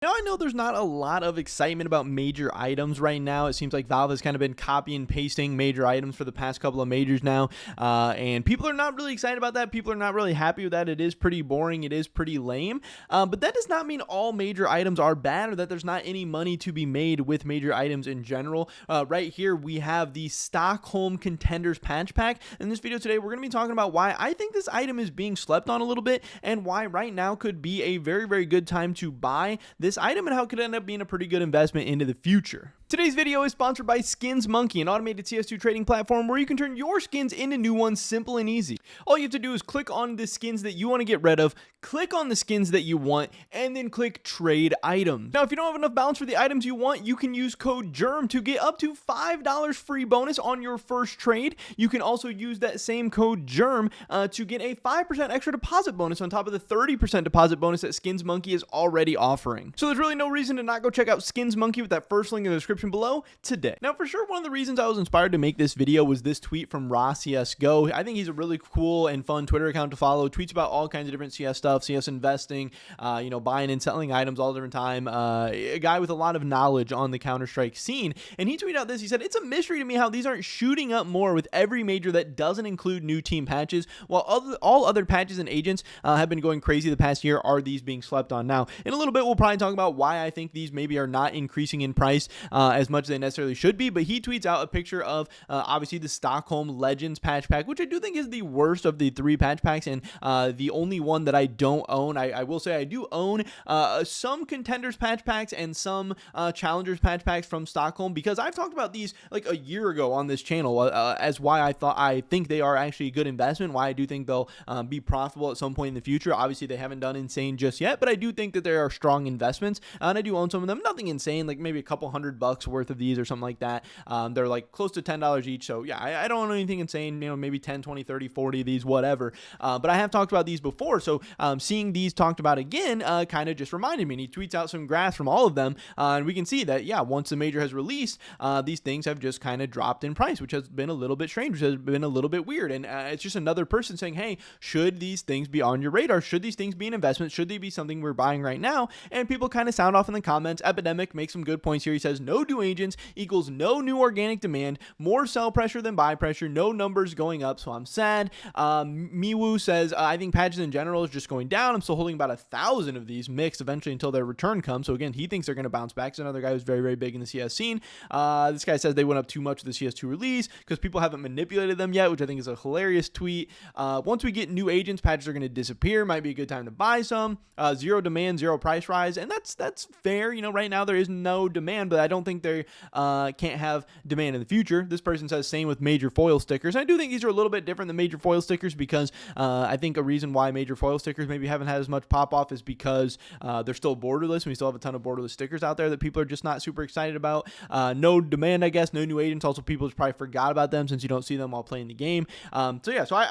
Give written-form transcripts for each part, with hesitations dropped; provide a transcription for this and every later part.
Now, I know there's not a lot of excitement about major items right now. It seems like Valve has kind of been copy and pasting major items for the past couple of majors now, and people are not really excited about that. People are not really happy with that. It is pretty boring. It is pretty lame, but that does not mean all major items are bad or that there's not any money to be made with major items in general. Right here, we have the Stockholm Contenders Patch Pack. In this video today, we're going to be talking about why I think this item is being slept on a little bit and why right now could be a very, very good time to buy this item and how it could end up being a pretty good investment into the future. Today's video is sponsored by Skins Monkey, an automated CS2 trading platform where you can turn your skins into new ones simple and easy. All you have to do is click on the skins that you want to get rid of, click on the skins that you want, and then click trade items. Now, if you don't have enough balance for the items you want, you can use code GERM to get up to $5 free bonus on your first trade. You can also use that same code GERM to get a 5% extra deposit bonus on top of the 30% deposit bonus that Skins Monkey is already offering. So there's really no reason to not go check out Skins Monkey with that first link in the description below today. Now, for sure, one of the reasons I was inspired to make this video was this tweet from CS2. I think he's a really cool and fun Twitter account to follow. Tweets about all kinds of different CS stuff, CS investing, buying and selling items all the different time. A guy with a lot of knowledge on the Counter-Strike scene. And he tweeted out this. He said, "It's a mystery to me how these aren't shooting up more with every major that doesn't include new team patches, while all other patches and agents have been going crazy the past year. Are these being slept on?" Now, in a little bit, we'll probably talk about why I think these maybe are not increasing in price as much as they necessarily should be, but he tweets out a picture of obviously the Stockholm Legends patch pack, which I do think is the worst of the three patch packs and the only one that I don't own. I will say I do own some Contenders patch packs and some Challengers patch packs from Stockholm, because I've talked about these like a year ago on this channel as why I think they are actually a good investment, why I do think they'll be profitable at some point in the future. Obviously, they haven't done insane just yet, but I do think that there are strong investments, and I do own some of them. Nothing insane, like maybe a couple $100 worth of these or something like that. They're like close to $10 each, so yeah, I don't own anything insane, maybe 10, 20, 30, 40 of these, whatever. But I have talked about these before, so seeing these talked about again kind of just reminded me, and he tweets out some graphs from all of them, and we can see that, yeah, once the major has released, these things have just kind of dropped in price, which has been a little bit strange, which has been a little bit weird, and it's just another person saying, hey, should these things be on your radar? Should these things be an investment? Should they be something we're buying right now? And people kind of sound off in the comments. Epidemic makes some good points here. He says, no new agents equals no new organic demand, more sell pressure than buy pressure, no numbers going up, so I'm sad. Miwu says, I think patches in general is just going down. I'm still holding about 1,000 of these mixed eventually until their return comes. So again, he thinks they're going to bounce back. He's another guy who's very, very big in the CS scene. This guy says they went up too much with the CS2 release because people haven't manipulated them yet, which I think is a hilarious tweet. Once we get new agents, patches are going to disappear. Might be a good time to buy some. Zero demand, zero price rise, and that's fair. Right now there is no demand, but I don't think they can't have demand in the future. This person says same with major foil stickers. I do think these are a little bit different than major foil stickers because I think a reason why major foil stickers maybe haven't had as much pop off is because they're still borderless, and we still have a ton of borderless stickers out there that people are just not super excited about. No demand, I guess, no new agents. Also, people just probably forgot about them since you don't see them while playing the game. So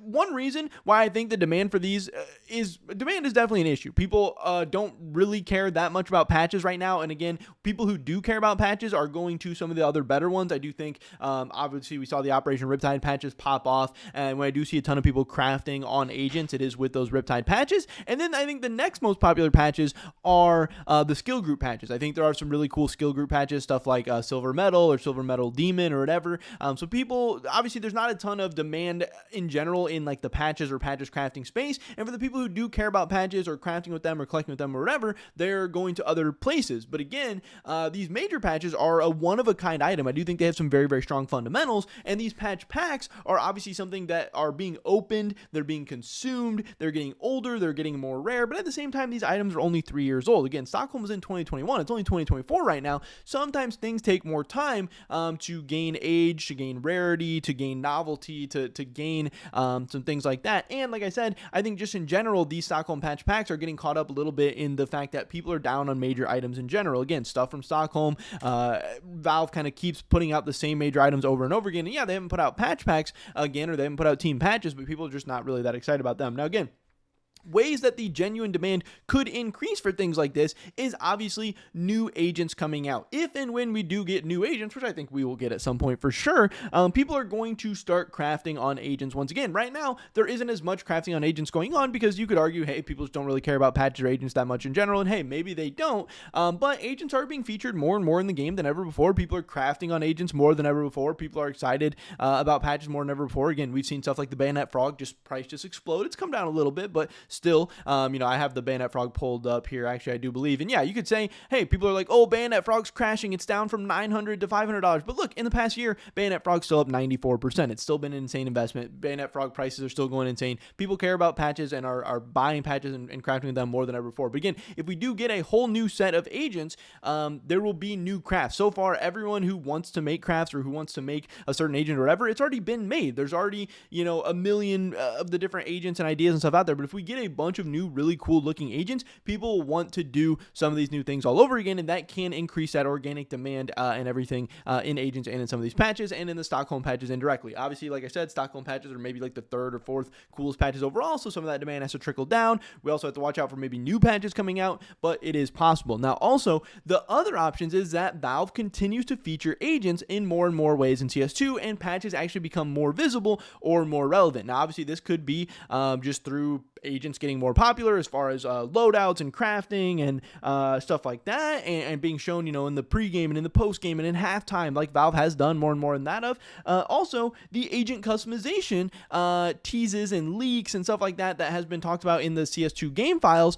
one reason why I think the demand for these is definitely an issue. People don't really care that much about patches right now, and again, people who do care about patches are going to some of the other better ones. I do think obviously we saw the Operation Riptide patches pop off, and when I do see a ton of people crafting on agents, it is with those Riptide patches. And then I think the next most popular patches are the skill group patches. I think there are some really cool skill group patches, stuff like Silver Medal or Silver Medal Demon or whatever. So people, obviously there's not a ton of demand in general in like the patches or patches crafting space, and for the people who do care about patches or crafting with them or collecting with them or whatever, they're going to other places. But again, these major patches are a one-of-a-kind item. I do think they have some very, very strong fundamentals, and these patch packs are obviously something that are being opened, they're being consumed, they're getting older, they're getting more rare, but at the same time, these items are only 3 years old. Again, Stockholm was in 2021, it's only 2024 right now. Sometimes things take more time to gain age, to gain rarity, to gain novelty, to gain some things like that. And like I said, I think just in general, these Stockholm patch packs are getting caught up a little bit in the fact that people are down on major items in general. Again, stuff from Stockholm, Valve kind of keeps putting out the same major items over and over again. And yeah, they haven't put out patch packs again, or they haven't put out team patches, but people are just not really that excited about them. Now again, ways that the genuine demand could increase for things like this is obviously new agents coming out. If and when we do get new agents, which I think we will get at some point for sure, people are going to start crafting on agents once again. Right now, there isn't as much crafting on agents going on because you could argue, hey, people just don't really care about patches or agents that much in general, and hey, maybe they don't, but agents are being featured more and more in the game than ever before. People are crafting on agents more than ever before. People are excited about patches more than ever before. Again, we've seen stuff like the Bayonet Frog price just explode. It's come down a little bit, but still, I have the Bayonet Frog pulled up here, actually, I do believe. And yeah, you could say, hey, people are like, oh, Bayonet Frog's crashing. It's down from $900 to $500. But look, in the past year, Bayonet Frog's still up 94%. It's still been an insane investment. Bayonet Frog prices are still going insane. People care about patches and are buying patches and crafting them more than ever before. But again, if we do get a whole new set of agents, there will be new crafts. So far, everyone who wants to make crafts or who wants to make a certain agent or whatever, it's already been made. There's already, a million of the different agents and ideas and stuff out there. But if we get a bunch of new, really cool looking agents, people will want to do some of these new things all over again, and that can increase that organic demand and everything in agents and in some of these patches and in the Stockholm patches indirectly. Obviously, like I said, Stockholm patches are maybe like the third or fourth coolest patches overall, so some of that demand has to trickle down. We also have to watch out for maybe new patches coming out, but it is possible. Now, also, the other options is that Valve continues to feature agents in more and more ways in CS2, and patches actually become more visible or more relevant. Now, obviously, this could be just through agents getting more popular as far as loadouts and crafting and stuff like that, and being shown, in the pregame and in the postgame and in halftime, like Valve has done more and more in that of. Also, the agent customization teases and leaks and stuff like that has been talked about in the CS2 game files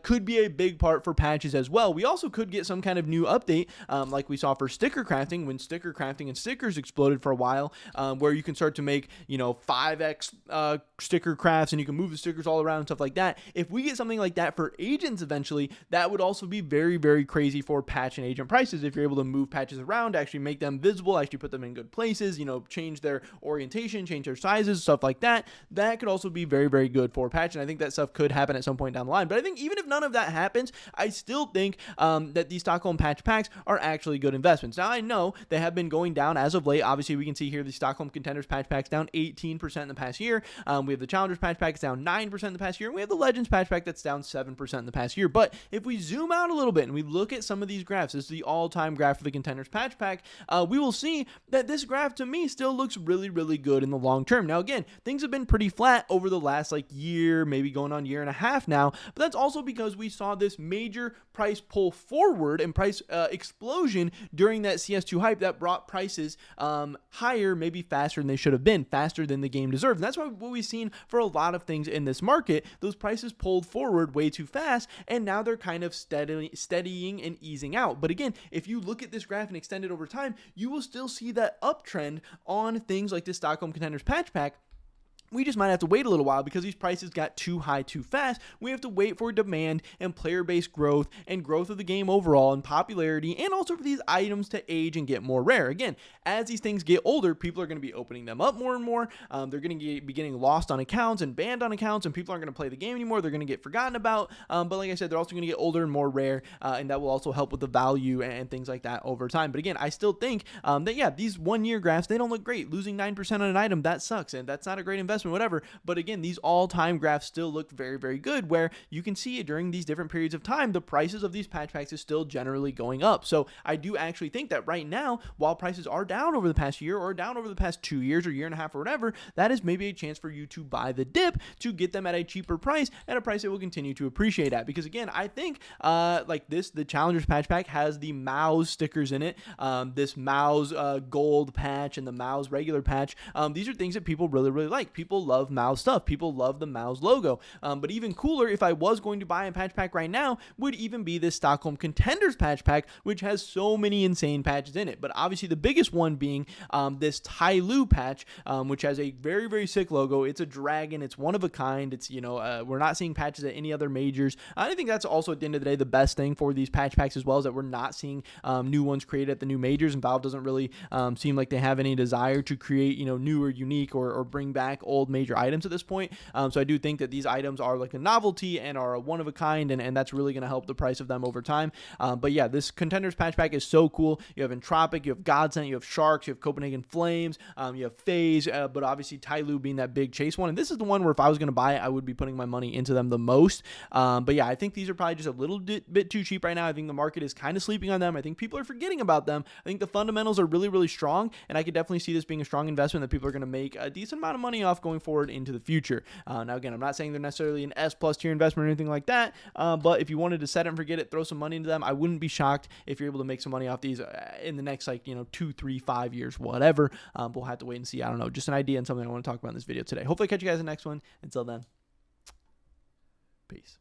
could be a big part for patches as well. We also could get some kind of new update like we saw for sticker crafting when sticker crafting and stickers exploded for a while, where you can start to make 5x sticker crafts and you can move the stickers all around and stuff like that. If we get something like that for agents eventually, that would also be very, very crazy for patch and agent prices. If you're able to move patches around, actually make them visible, actually put them in good places, change their orientation, change their sizes, stuff like that, that could also be very, very good for patch. And I think that stuff could happen at some point down the line. But I think even if none of that happens, I still think that these Stockholm patch packs are actually good investments. Now, I know they have been going down as of late. Obviously, we can see here the Stockholm Contenders patch packs down 18% in the past year. We have the Challengers patch pack, it's down 9% in the past year. And we have the Legends patch pack that's down 7% in the past year. But if we zoom out a little bit and we look at some of these graphs, this is the all-time graph for the Contenders patch pack, we will see that this graph to me still looks really, really good in the long term. Now, again, things have been pretty flat over the last year, maybe going on year and a half now, but that's also because we saw this major price pull forward and price explosion during that CS2 hype that brought prices higher, maybe faster than they should have been, faster than the game deserved. And that's what we've seen for a lot of things in this market. Those prices pulled forward way too fast, and now they're kind of steadying and easing out. But again, if you look at this graph and extend it over time, you will still see that uptrend on things like this Stockholm Contenders patch pack. We just might have to wait a little while because these prices got too high too fast. We have to wait for demand and player-based growth and growth of the game overall and popularity, and also for these items to age and get more rare. Again, as these things get older, people are going to be opening them up more and more. They're going to be getting lost on accounts and banned on accounts, and people aren't going to play the game anymore. They're going to get forgotten about. But like I said, they're also going to get older and more rare, and that will also help with the value and things like that over time. But again, I still think that, yeah, these one-year graphs, they don't look great. Losing 9% on an item, that sucks, and that's not a great investment, whatever. But again, these all-time graphs still look very, very good, where you can see during these different periods of time, the prices of these patch packs is still generally going up. So I do actually think that right now, while prices are down over the past year or down over the past 2 years or year and a half or whatever, that is maybe a chance for you to buy the dip to get them at a cheaper price, at a price that will continue to appreciate at. Because again, I think the Challengers patch pack has the Mouse stickers in it, this Mouse gold patch and the Mouse regular patch. These are things that people really, really like. People love Mouse stuff. People love the Mouse logo. But even cooler, if I was going to buy a patch pack right now, would even be this Stockholm Contenders patch pack, which has so many insane patches in it. But obviously the biggest one being this Tai Lu patch, which has a very, very sick logo. It's a dragon. It's one of a kind. It's, we're not seeing patches at any other majors. I think that's also at the end of the day the best thing for these patch packs as well, is that we're not seeing new ones created at the new majors, and Valve doesn't really seem like they have any desire to create, new or unique or bring back old old major items at this point. So I do think that these items are like a novelty and are a one of a kind, and that's really going to help the price of them over time. But yeah, this Contenders patch pack is so cool. You have Entropic, you have Godsent, you have Sharks, you have Copenhagen Flames, you have FaZe, but obviously Tyloo being that big chase one. And this is the one where if I was going to buy it, I would be putting my money into them the most. But yeah, I think these are probably just a little bit too cheap right now. I think the market is kind of sleeping on them. I think people are forgetting about them. I think the fundamentals are really, really strong, and I could definitely see this being a strong investment that people are going to make a decent amount of money off going forward into the future. Now, again, I'm not saying they're necessarily an S plus tier investment or anything like that, but if you wanted to set it and forget it, throw some money into them, I wouldn't be shocked if you're able to make some money off these in the next, 2, 3, 5 years, whatever. We'll have to wait and see. I don't know. Just an idea and something I want to talk about in this video today. Hopefully I catch you guys in the next one. Until then, peace.